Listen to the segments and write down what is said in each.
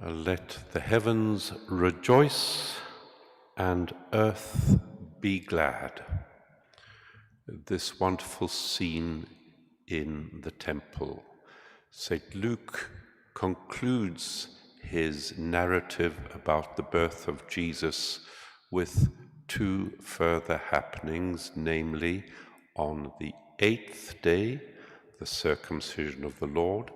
Let the heavens rejoice and earth be glad. This wonderful scene in the temple. St. Luke concludes his narrative about the birth of Jesus with two further happenings, namely on the 8th day, the circumcision of the Lord,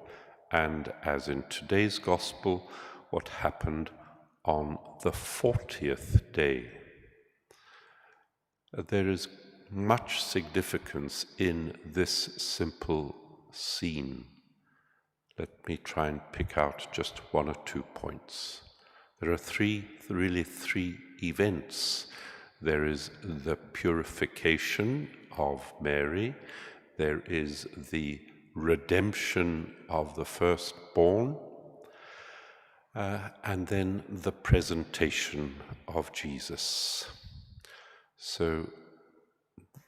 and as in today's Gospel, what happened on the 40th day. There is much significance in this simple scene. Let me try and pick out just one or 2 points. There are really three events. There is the purification of Mary, there is the redemption of the firstborn, and then the presentation of Jesus. So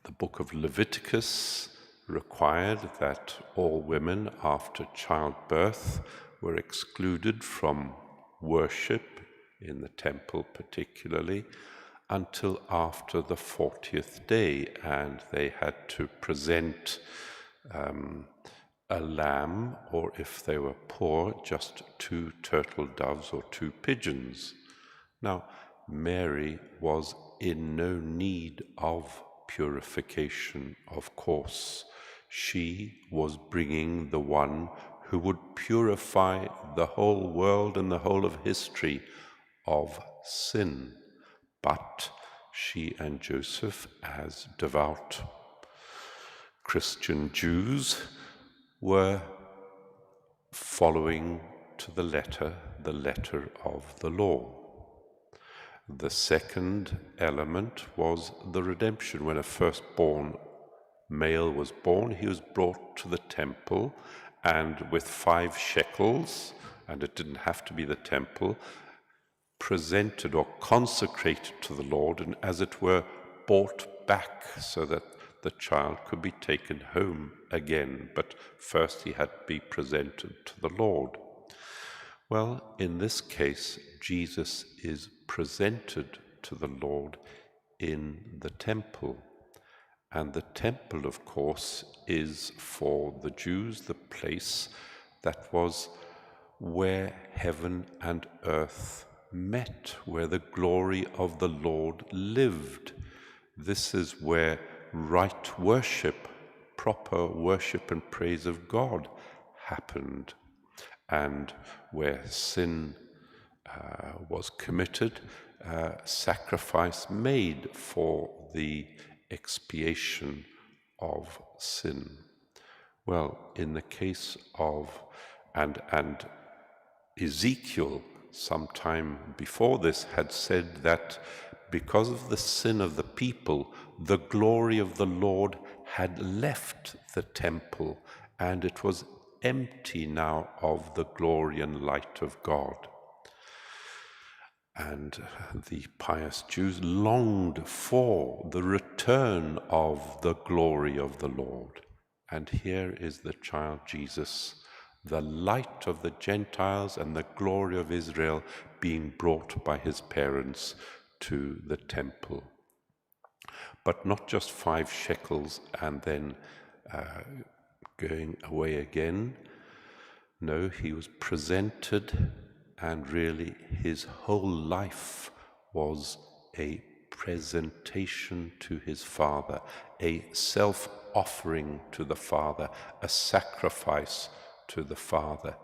the book of Leviticus required that all women after childbirth were excluded from worship, in the temple particularly, until after the 40th day, and they had to present a lamb, or if they were poor, just 2 turtle doves or 2 pigeons. Now, Mary was in no need of purification, of course. She was bringing the one who would purify the whole world and the whole of history of sin. But she and Joseph, as devout Christian Jews, were following to the letter of the law. The second element was the redemption. When a firstborn male was born, he was brought to the temple, and with 5 shekels, and it didn't have to be the temple, presented or consecrated to the Lord, and as it were, brought back so that the child could be taken home again. But first he had to be presented to the Lord. Well, in this case, Jesus is presented to the Lord in the temple. And the temple, of course, is for the Jews the place that was where heaven and earth met, where the glory of the Lord lived. This is where right worship, proper worship and praise of God happened, and where sin was committed, sacrifice made for the expiation of sin. Well, in the case of, and Ezekiel, sometime before this, had said that because of the sin of the people, the glory of the Lord had left the temple, and it was empty now of the glory and light of God. And the pious Jews longed for the return of the glory of the Lord. And here is the child Jesus, the light of the Gentiles and the glory of Israel, being brought by his parents to the temple. But not just 5 shekels and then going away again. No, he was presented, and really his whole life was a presentation to his Father, a self-offering to the Father, a sacrifice to the Father,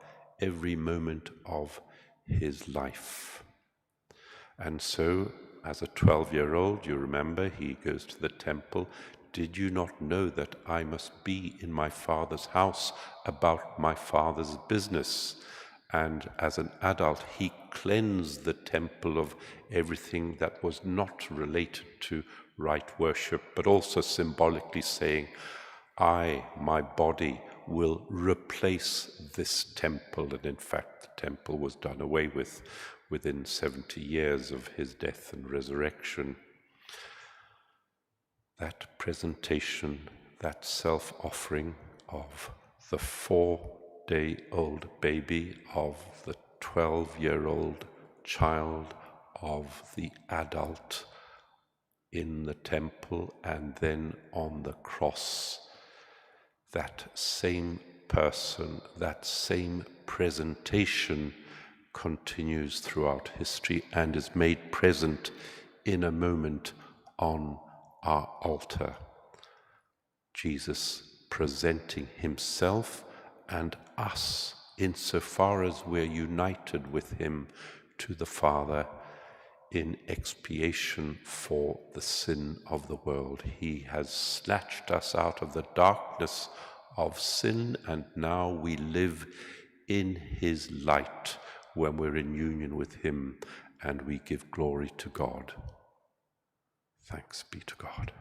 every moment of his life. And so, as a 12-year-old, you remember, he goes to the temple. Did you not know that I must be in my Father's house about my Father's business? And as an adult, he cleansed the temple of everything that was not related to right worship, but also symbolically saying, I, my body, will replace this temple. And in fact, the temple was done away with within 70 years of his death and resurrection. That presentation, that self-offering of the 4-day-old baby, of the 12-year-old child of the adult in the temple and then on the cross. That same person, that same presentation continues throughout history and is made present in a moment on our altar. Jesus presenting himself and us, insofar as we're united with him, to the Father in expiation for the sin of the world. He has snatched us out of the darkness of sin, and now we live in his light when we're in union with him, and we give glory to God. Thanks be to God.